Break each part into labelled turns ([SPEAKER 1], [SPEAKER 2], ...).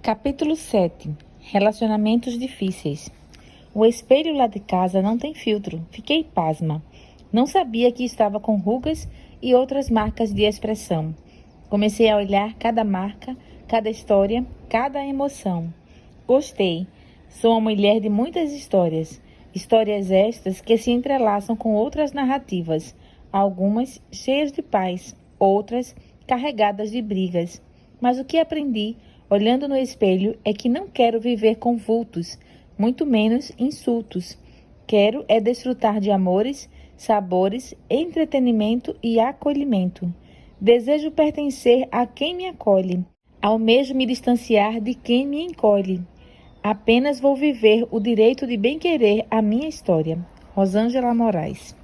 [SPEAKER 1] Capítulo 7. Relacionamentos difíceis. O espelho lá de casa não tem filtro. Fiquei pasma. Não sabia que estava com rugas e outras marcas de expressão. Comecei a olhar cada marca, cada história, cada emoção. Gostei. Sou uma mulher de muitas histórias. Histórias estas que se entrelaçam com outras narrativas, algumas cheias de paz, outras carregadas de brigas. Mas o que aprendi, olhando no espelho, é que não quero viver com vultos, muito menos insultos. Quero é desfrutar de amores, sabores, entretenimento e acolhimento. Desejo pertencer a quem me acolhe. Almejo me distanciar de quem me encolhe. Apenas vou viver o direito de bem-querer a minha história. Rosângela Moraes.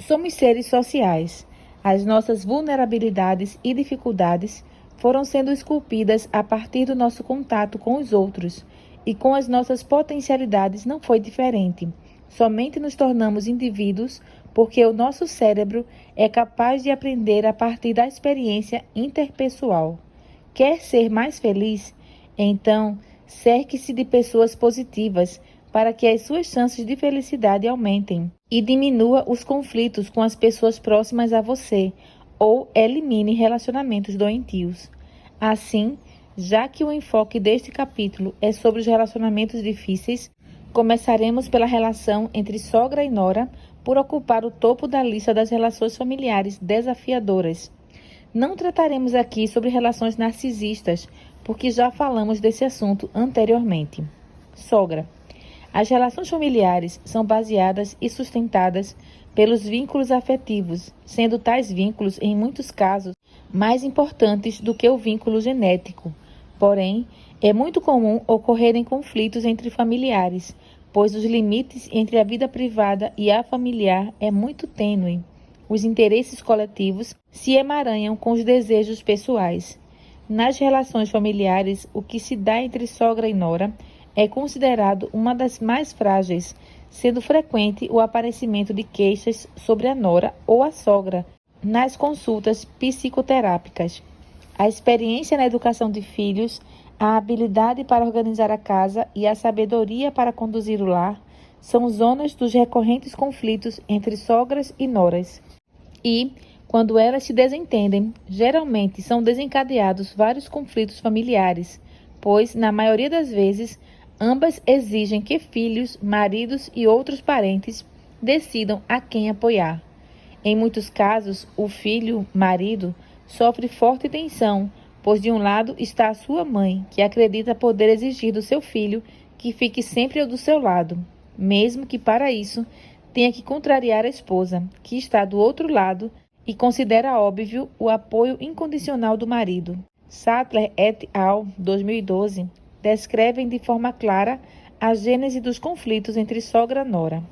[SPEAKER 1] Somos seres sociais. As nossas vulnerabilidades e dificuldades foram sendo esculpidas a partir do nosso contato com os outros, e com as nossas potencialidades não foi diferente. Somente nos tornamos indivíduos porque o nosso cérebro é capaz de aprender a partir da experiência interpessoal. Quer ser mais feliz? Então, cerque-se de pessoas positivas para que as suas chances de felicidade aumentem e diminua os conflitos com as pessoas próximas a você ou elimine relacionamentos doentios. Assim, já que o enfoque deste capítulo é sobre os relacionamentos difíceis, começaremos pela relação entre sogra e nora, por ocupar o topo da lista das relações familiares desafiadoras. Não trataremos aqui sobre relações narcisistas, porque já falamos desse assunto anteriormente. Sogra. As relações familiares são baseadas e sustentadas pelos vínculos afetivos, sendo tais vínculos, em muitos casos, mais importantes do que o vínculo genético. Porém, é muito comum ocorrerem conflitos entre familiares, pois os limites entre a vida privada e a familiar é muito tênue. Os interesses coletivos se emaranham com os desejos pessoais. Nas relações familiares, o que se dá entre sogra e nora é considerado uma das mais frágeis, sendo frequente o aparecimento de queixas sobre a nora ou a sogra nas consultas psicoterápicas. A experiência na educação de filhos, a habilidade para organizar a casa e a sabedoria para conduzir o lar são zonas dos recorrentes conflitos entre sogras e noras. E, quando elas se desentendem, geralmente são desencadeados vários conflitos familiares, pois, na maioria das vezes, ambas exigem que filhos, maridos e outros parentes decidam a quem apoiar. Em muitos casos, o filho, marido, sofre forte tensão, pois de um lado está a sua mãe, que acredita poder exigir do seu filho que fique sempre do seu lado, mesmo que para isso tenha que contrariar a esposa, que está do outro lado e considera óbvio o apoio incondicional do marido. Sattler et al., 2012, descrevem de forma clara a gênese dos conflitos entre sogra e nora.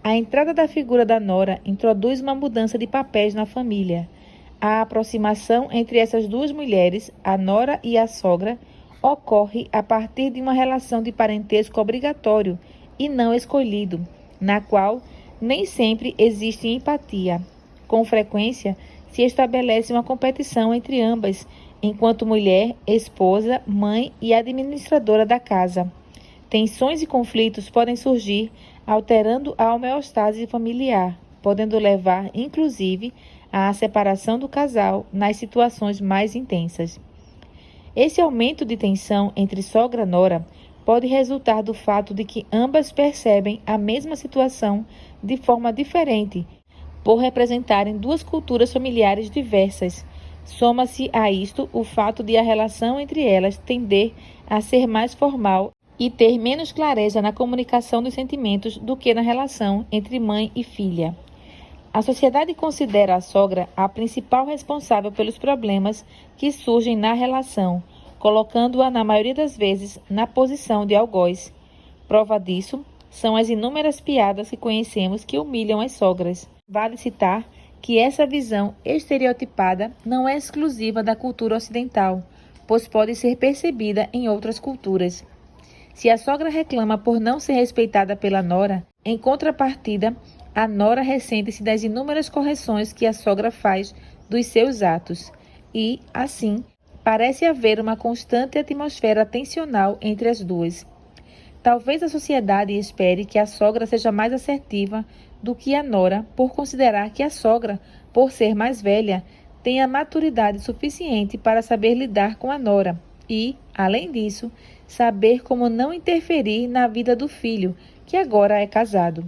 [SPEAKER 1] A entrada da figura da nora introduz uma mudança de papéis na família. A aproximação entre essas duas mulheres, a nora e a sogra, ocorre a partir de uma relação de parentesco obrigatório e não escolhido, na qual nem sempre existe empatia. Com frequência, se estabelece uma competição entre ambas, enquanto mulher, esposa, mãe e administradora da casa. Tensões e conflitos podem surgir, alterando a homeostase familiar, podendo levar, inclusive, à separação do casal nas situações mais intensas. Esse aumento de tensão entre sogra e nora pode resultar do fato de que ambas percebem a mesma situação de forma diferente, por representarem duas culturas familiares diversas. Soma-se a isto o fato de a relação entre elas tender a ser mais formal e ter menos clareza na comunicação dos sentimentos do que na relação entre mãe e filha. A sociedade considera a sogra a principal responsável pelos problemas que surgem na relação, colocando-a, na maioria das vezes, na posição de algoz. Prova disso são as inúmeras piadas que conhecemos que humilham as sogras. Vale citar que essa visão estereotipada não é exclusiva da cultura ocidental, pois pode ser percebida em outras culturas. Se a sogra reclama por não ser respeitada pela nora, em contrapartida, a nora ressente-se das inúmeras correções que a sogra faz dos seus atos e, assim, parece haver uma constante atmosfera tensional entre as duas. Talvez a sociedade espere que a sogra seja mais assertiva do que a nora, por considerar que a sogra, por ser mais velha, tenha maturidade suficiente para saber lidar com a nora e, além disso, saber como não interferir na vida do filho, que agora é casado.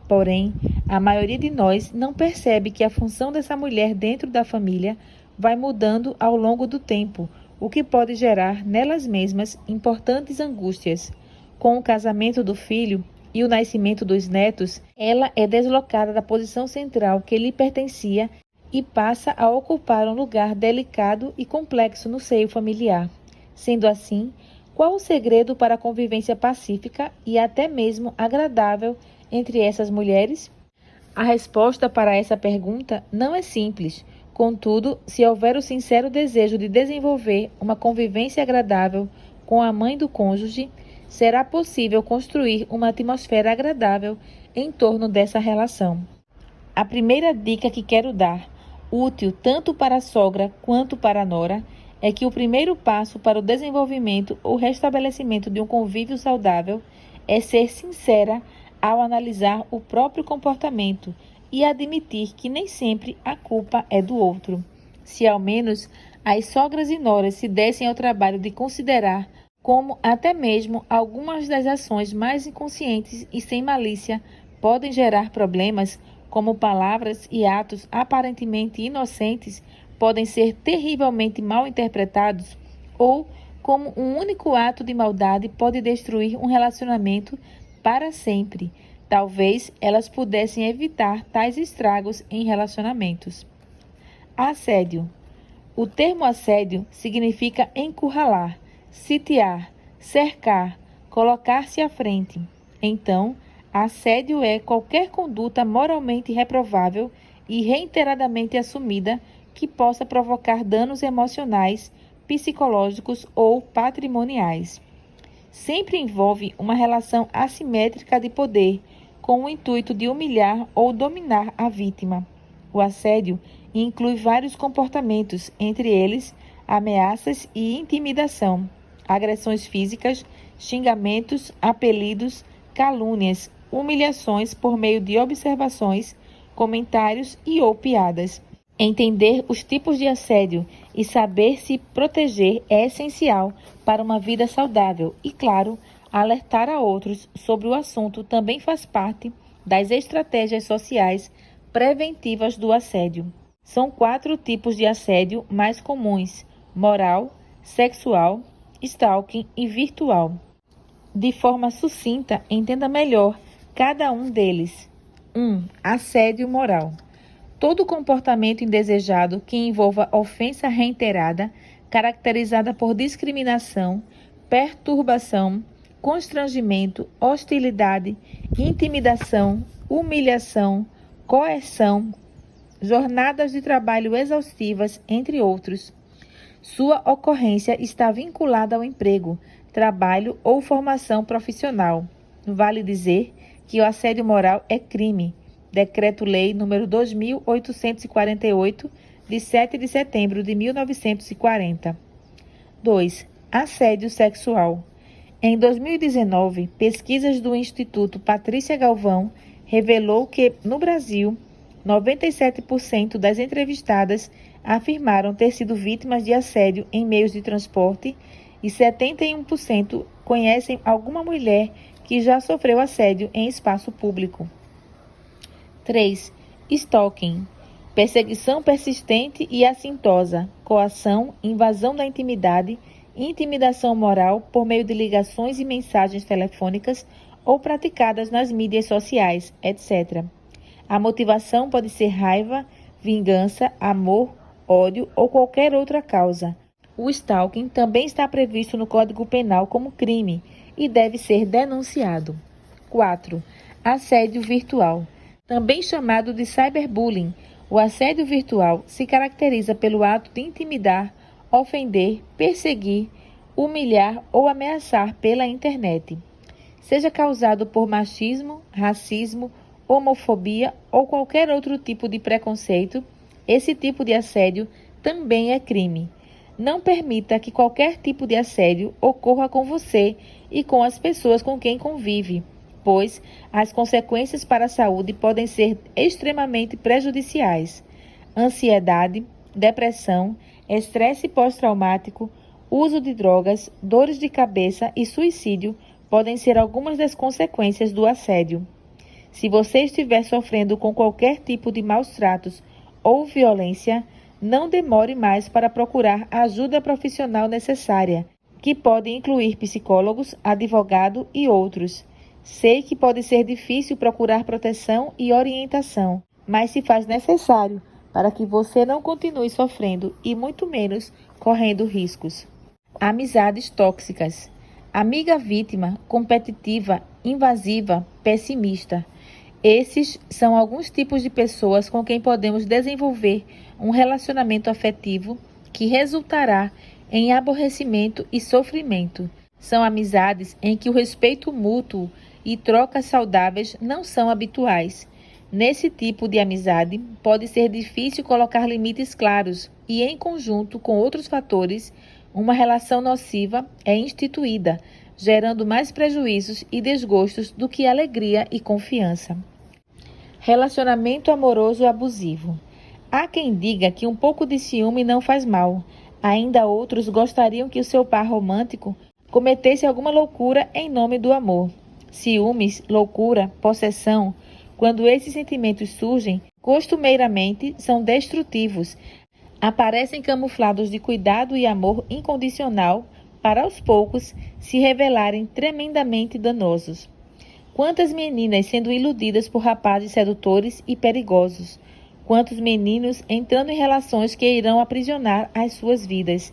[SPEAKER 1] Porém, a maioria de nós não percebe que a função dessa mulher dentro da família vai mudando ao longo do tempo, o que pode gerar nelas mesmas importantes angústias. Com o casamento do filho e o nascimento dos netos, ela é deslocada da posição central que lhe pertencia e passa a ocupar um lugar delicado e complexo no seio familiar. Sendo assim, qual o segredo para a convivência pacífica e até mesmo agradável entre essas mulheres? A resposta para essa pergunta não é simples. Contudo, se houver o sincero desejo de desenvolver uma convivência agradável com a mãe do cônjuge, será possível construir uma atmosfera agradável em torno dessa relação. A primeira dica que quero dar, útil tanto para a sogra quanto para a nora, é que o primeiro passo para o desenvolvimento ou restabelecimento de um convívio saudável é ser sincera ao analisar o próprio comportamento e admitir que nem sempre a culpa é do outro. Se ao menos as sogras e noras se dessem ao trabalho de considerar como até mesmo algumas das ações mais inconscientes e sem malícia podem gerar problemas, como palavras e atos aparentemente inocentes podem ser terrivelmente mal interpretados, ou como um único ato de maldade pode destruir um relacionamento para sempre. Talvez elas pudessem evitar tais estragos em relacionamentos. Assédio. O termo assédio significa encurralar, sitiar, cercar, colocar-se à frente. Então, assédio é qualquer conduta moralmente reprovável e reiteradamente assumida que possa provocar danos emocionais, psicológicos ou patrimoniais. Sempre envolve uma relação assimétrica de poder, com o intuito de humilhar ou dominar a vítima. O assédio inclui vários comportamentos, entre eles ameaças e intimidação, agressões físicas, xingamentos, apelidos, calúnias, humilhações por meio de observações, comentários e ou piadas. Entender os tipos de assédio e saber se proteger é essencial para uma vida saudável e, claro, alertar a outros sobre o assunto também faz parte das estratégias sociais preventivas do assédio. São 4 tipos de assédio mais comuns: moral, sexual, stalking e virtual. De forma sucinta, entenda melhor cada um deles. 1. Assédio moral. Todo comportamento indesejado que envolva ofensa reiterada, caracterizada por discriminação, perturbação, constrangimento, hostilidade, intimidação, humilhação, coerção, jornadas de trabalho exaustivas, entre outros. Sua ocorrência está vinculada ao emprego, trabalho ou formação profissional. Vale dizer que o assédio moral é crime. Decreto-Lei nº 2.848, de 7 de setembro de 1940. 2. Assédio sexual. Em 2019, pesquisas do Instituto Patrícia Galvão revelou que, no Brasil, 97% das entrevistadas afirmaram ter sido vítimas de assédio em meios de transporte e 71% conhecem alguma mulher que já sofreu assédio em espaço público. 3. Stalking. Perseguição persistente e assintosa, coação, invasão da intimidade, intimidação moral por meio de ligações e mensagens telefônicas ou praticadas nas mídias sociais, etc. A motivação pode ser raiva, vingança, amor, ódio ou qualquer outra causa. O stalking também está previsto no Código Penal como crime e deve ser denunciado. 4. Assédio virtual. Também chamado de cyberbullying, o assédio virtual se caracteriza pelo ato de intimidar, ofender, perseguir, humilhar ou ameaçar pela internet. Seja causado por machismo, racismo, homofobia ou qualquer outro tipo de preconceito, esse tipo de assédio também é crime. Não permita que qualquer tipo de assédio ocorra com você e com as pessoas com quem convive, pois as consequências para a saúde podem ser extremamente prejudiciais. Ansiedade, depressão, estresse pós-traumático, uso de drogas, dores de cabeça e suicídio podem ser algumas das consequências do assédio. Se você estiver sofrendo com qualquer tipo de maus-tratos ou violência, não demore mais para procurar a ajuda profissional necessária, que pode incluir psicólogos, advogado e outros. Sei que pode ser difícil procurar proteção e orientação, mas se faz necessário para que você não continue sofrendo e muito menos correndo riscos. Amizades tóxicas. Amiga vítima, competitiva, invasiva, pessimista. Esses são alguns tipos de pessoas com quem podemos desenvolver um relacionamento afetivo que resultará em aborrecimento e sofrimento. São amizades em que o respeito mútuo e trocas saudáveis não são habituais. Nesse tipo de amizade, pode ser difícil colocar limites claros e, em conjunto com outros fatores, uma relação nociva é instituída, gerando mais prejuízos e desgostos do que alegria e confiança. Relacionamento amoroso abusivo. Há quem diga que um pouco de ciúme não faz mal. Ainda outros gostariam que o seu par romântico cometesse alguma loucura em nome do amor. Ciúmes, loucura, possessão, quando esses sentimentos surgem, costumeiramente são destrutivos. Aparecem camuflados de cuidado e amor incondicional para aos poucos se revelarem tremendamente danosos. Quantas meninas sendo iludidas por rapazes sedutores e perigosos. Quantos meninos entrando em relações que irão aprisionar as suas vidas.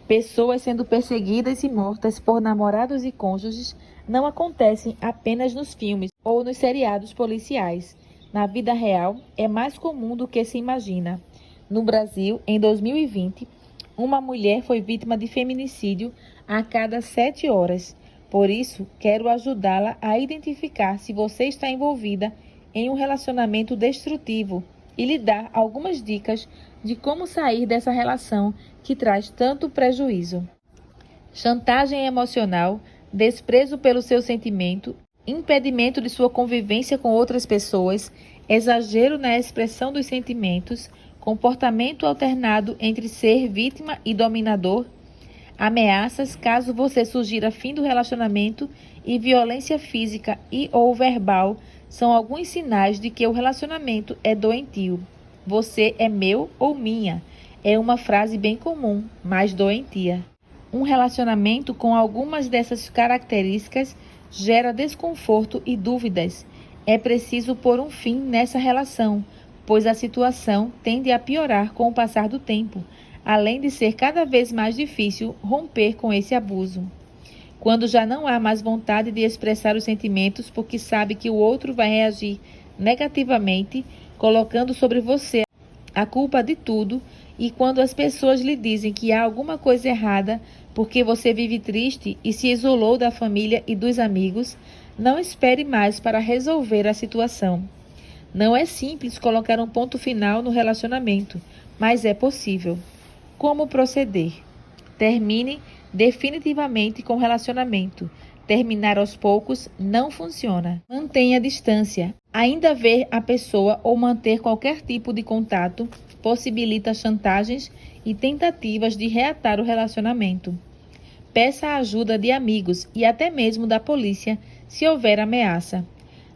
[SPEAKER 1] Pessoas sendo perseguidas e mortas por namorados e cônjuges não acontecem apenas nos filmes ou nos seriados policiais. Na vida real, é mais comum do que se imagina. No Brasil, em 2020, uma mulher foi vítima de feminicídio a cada 7 horas. Por isso, quero ajudá-la a identificar se você está envolvida em um relacionamento destrutivo e lhe dar algumas dicas de como sair dessa relação que traz tanto prejuízo. Chantagem emocional, desprezo pelo seu sentimento, impedimento de sua convivência com outras pessoas, exagero na expressão dos sentimentos, comportamento alternado entre ser vítima e dominador, ameaças caso você sugira fim do relacionamento e violência física e ou verbal são alguns sinais de que o relacionamento é doentio. Você é meu ou minha é uma frase bem comum, mas doentia. Um relacionamento com algumas dessas características gera desconforto e dúvidas. É preciso pôr um fim nessa relação, pois a situação tende a piorar com o passar do tempo, além de ser cada vez mais difícil romper com esse abuso. Quando já não há mais vontade de expressar os sentimentos porque sabe que o outro vai reagir negativamente, colocando sobre você a culpa de tudo, e quando as pessoas lhe dizem que há alguma coisa errada porque você vive triste e se isolou da família e dos amigos, não espere mais para resolver a situação. Não é simples colocar um ponto final no relacionamento, mas é possível. Como proceder? Termine definitivamente com o relacionamento. Terminar aos poucos não funciona. Mantenha a distância. Ainda ver a pessoa ou manter qualquer tipo de contato possibilita chantagens e tentativas de reatar o relacionamento. Peça a ajuda de amigos e até mesmo da polícia se houver ameaça.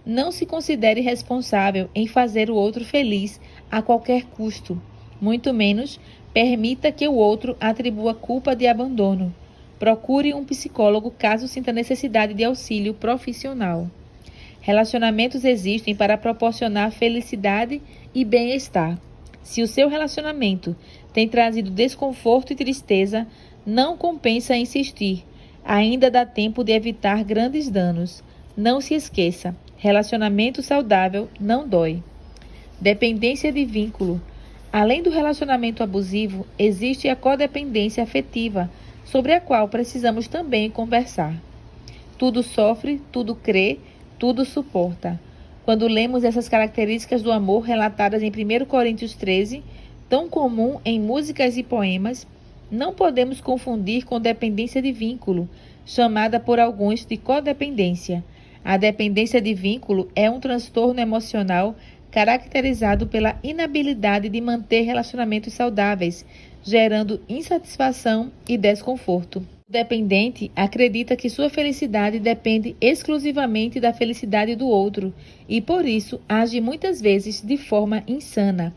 [SPEAKER 1] Não se considere responsável em fazer o outro feliz a qualquer custo. Muito menos permita que o outro atribua culpa de abandono. Procure um psicólogo caso sinta necessidade de auxílio profissional. Relacionamentos existem para proporcionar felicidade e bem-estar. Se o seu relacionamento tem trazido desconforto e tristeza, não compensa insistir. Ainda dá tempo de evitar grandes danos. Não se esqueça, relacionamento saudável não dói. Dependência de vínculo. Além do relacionamento abusivo, existe a codependência afetiva, sobre a qual precisamos também conversar. Tudo sofre, tudo crê, tudo suporta. Quando lemos essas características do amor relatadas em 1 Coríntios 13, tão comum em músicas e poemas, Não podemos confundir com dependência de vínculo, chamada por alguns de codependência. A dependência de vínculo é um transtorno emocional caracterizado pela inabilidade de manter relacionamentos saudáveis, gerando insatisfação e desconforto. O dependente acredita que sua felicidade depende exclusivamente da felicidade do outro e, por isso, age muitas vezes de forma insana.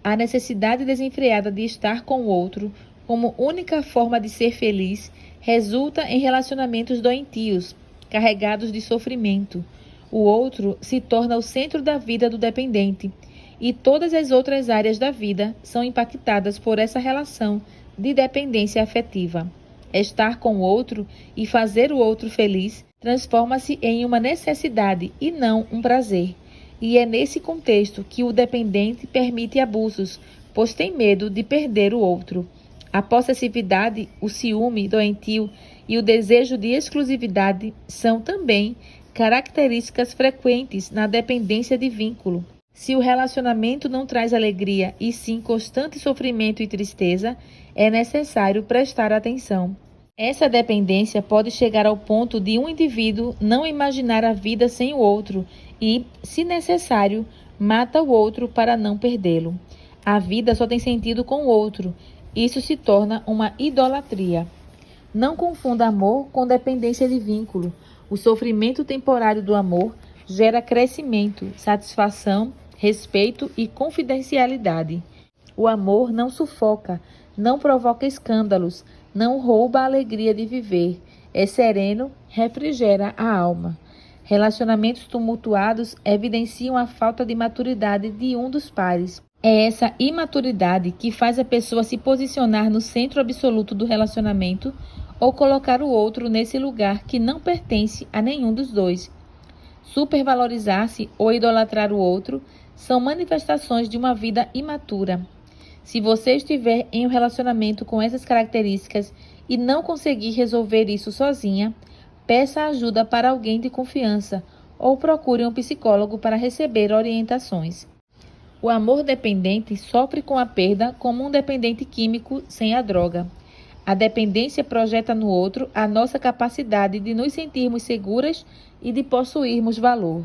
[SPEAKER 1] A necessidade desenfreada de estar com o outro, como única forma de ser feliz, resulta em relacionamentos doentios, carregados de sofrimento. O outro se torna o centro da vida do dependente, e todas as outras áreas da vida são impactadas por essa relação de dependência afetiva. Estar com o outro e fazer o outro feliz transforma-se em uma necessidade e não um prazer. E é nesse contexto que o dependente permite abusos, pois tem medo de perder o outro. A possessividade, o ciúme doentio e o desejo de exclusividade são também características frequentes na dependência de vínculo. Se o relacionamento não traz alegria e sim constante sofrimento e tristeza, é necessário prestar atenção. Essa dependência pode chegar ao ponto de um indivíduo não imaginar a vida sem o outro e, se necessário, mata o outro para não perdê-lo. A vida só tem sentido com o outro. Isso se torna uma idolatria. Não confunda amor com dependência de vínculo. O sofrimento temporário do amor gera crescimento, satisfação, respeito e confidencialidade. O amor não sufoca, não provoca escândalos, não rouba a alegria de viver. É sereno, refrigera a alma. Relacionamentos tumultuados evidenciam a falta de maturidade de um dos pares. É essa imaturidade que faz a pessoa se posicionar no centro absoluto do relacionamento ou colocar o outro nesse lugar que não pertence a nenhum dos dois. Supervalorizar-se ou idolatrar o outro são manifestações de uma vida imatura. Se você estiver em um relacionamento com essas características e não conseguir resolver isso sozinha, peça ajuda para alguém de confiança ou procure um psicólogo para receber orientações. O amor dependente sofre com a perda como um dependente químico sem a droga. A dependência projeta no outro a nossa capacidade de nos sentirmos seguras e de possuirmos valor.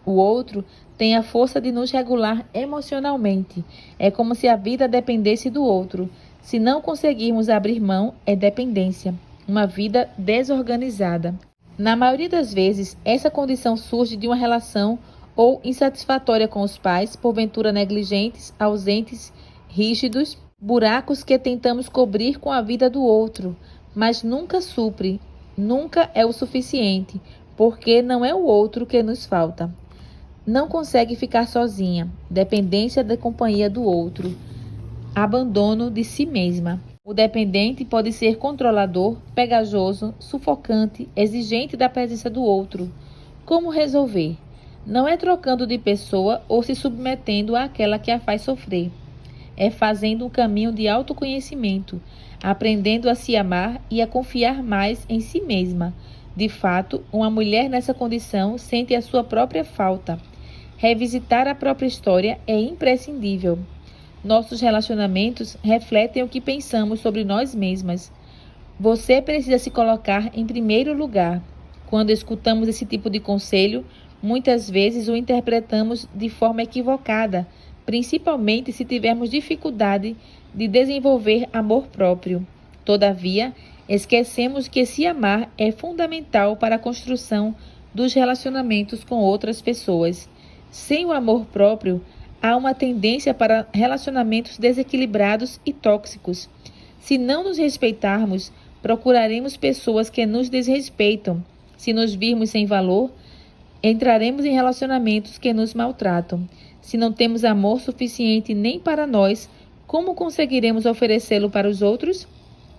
[SPEAKER 1] O outro tem a força de nos regular emocionalmente. É como se a vida dependesse do outro. Se não conseguirmos abrir mão, é dependência. Uma vida desorganizada. Na maioria das vezes, essa condição surge de uma relação ou insatisfatória com os pais, porventura negligentes, ausentes, rígidos, buracos que tentamos cobrir com a vida do outro, mas nunca supre, nunca é o suficiente, porque não é o outro que nos falta. Não consegue ficar sozinha, dependência da companhia do outro, abandono de si mesma. O dependente pode ser controlador, pegajoso, sufocante, exigente da presença do outro. Como resolver? Não é trocando de pessoa ou se submetendo àquela que a faz sofrer. É fazendo um caminho de autoconhecimento, aprendendo a se amar e a confiar mais em si mesma. De fato, uma mulher nessa condição sente a sua própria falta. Revisitar a própria história é imprescindível. Nossos relacionamentos refletem o que pensamos sobre nós mesmas. Você precisa se colocar em primeiro lugar. Quando escutamos esse tipo de conselho, muitas vezes o interpretamos de forma equivocada, principalmente se tivermos dificuldade de desenvolver amor próprio. Todavia, esquecemos que se amar é fundamental para a construção dos relacionamentos com outras pessoas. Sem o amor próprio, há uma tendência para relacionamentos desequilibrados e tóxicos. Se não nos respeitarmos, procuraremos pessoas que nos desrespeitam. Se nos virmos sem valor, entraremos em relacionamentos que nos maltratam. Se não temos amor suficiente nem para nós, como conseguiremos oferecê-lo para os outros?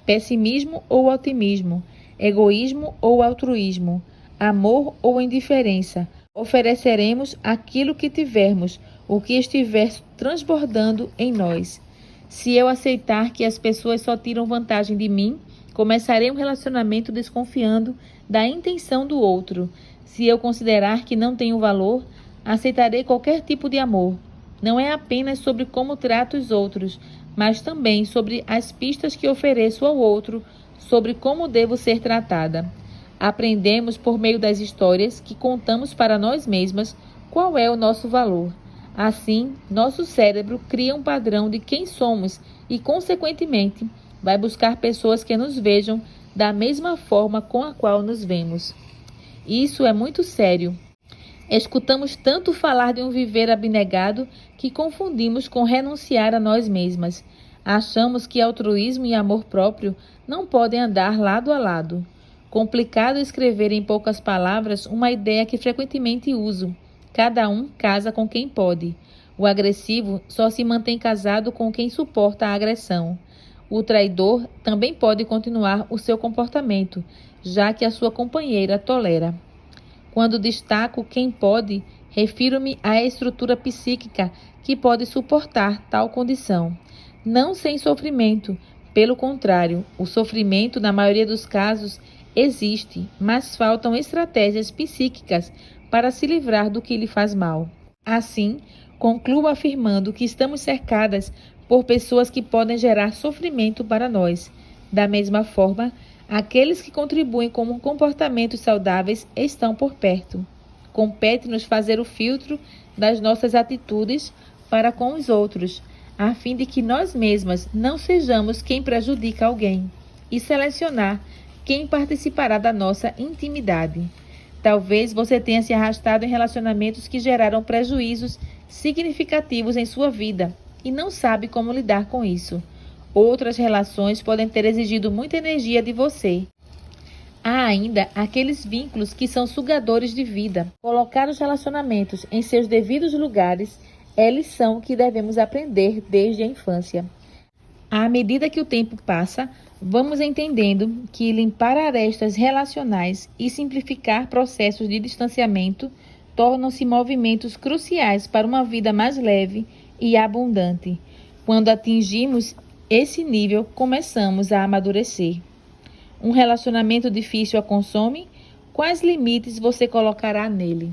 [SPEAKER 1] Pessimismo ou otimismo? Egoísmo ou altruísmo? Amor ou indiferença? Ofereceremos aquilo que tivermos, o que estiver transbordando em nós. Se eu aceitar que as pessoas só tiram vantagem de mim, começarei um relacionamento desconfiando da intenção do outro. Se eu considerar que não tenho valor, aceitarei qualquer tipo de amor. Não é apenas sobre como trato os outros, mas também sobre as pistas que ofereço ao outro sobre como devo ser tratada. Aprendemos por meio das histórias que contamos para nós mesmas qual é o nosso valor. Assim, nosso cérebro cria um padrão de quem somos e, consequentemente, vai buscar pessoas que nos vejam da mesma forma com a qual nos vemos. Isso é muito sério. Escutamos tanto falar de um viver abnegado que confundimos com renunciar a nós mesmas. Achamos que altruísmo e amor próprio não podem andar lado a lado. Complicado escrever em poucas palavras uma ideia que frequentemente uso. Cada um casa com quem pode. O agressivo só se mantém casado com quem suporta a agressão. O traidor também pode continuar o seu comportamento, já que a sua companheira tolera. Quando destaco quem pode, refiro-me à estrutura psíquica que pode suportar tal condição. Não sem sofrimento, pelo contrário, o sofrimento, na maioria dos casos, existe, mas faltam estratégias psíquicas para se livrar do que lhe faz mal. Assim, concluo afirmando que estamos cercadas por pessoas que podem gerar sofrimento para nós. Da mesma forma, aqueles que contribuem com comportamentos saudáveis estão por perto. Compete-nos fazer o filtro das nossas atitudes para com os outros, a fim de que nós mesmas não sejamos quem prejudica alguém, e selecionar quem participará da nossa intimidade. Talvez você tenha se arrastado em relacionamentos que geraram prejuízos significativos em sua vida e não sabe como lidar com isso. Outras relações podem ter exigido muita energia de você. Há ainda aqueles vínculos que são sugadores de vida. Colocar os relacionamentos em seus devidos lugares é lição que devemos aprender desde a infância. À medida que o tempo passa, vamos entendendo que limpar arestas relacionais e simplificar processos de distanciamento tornam-se movimentos cruciais para uma vida mais leve e abundante. Quando atingimos esse nível, começamos a amadurecer. Um relacionamento difícil a consome? Quais limites você colocará nele?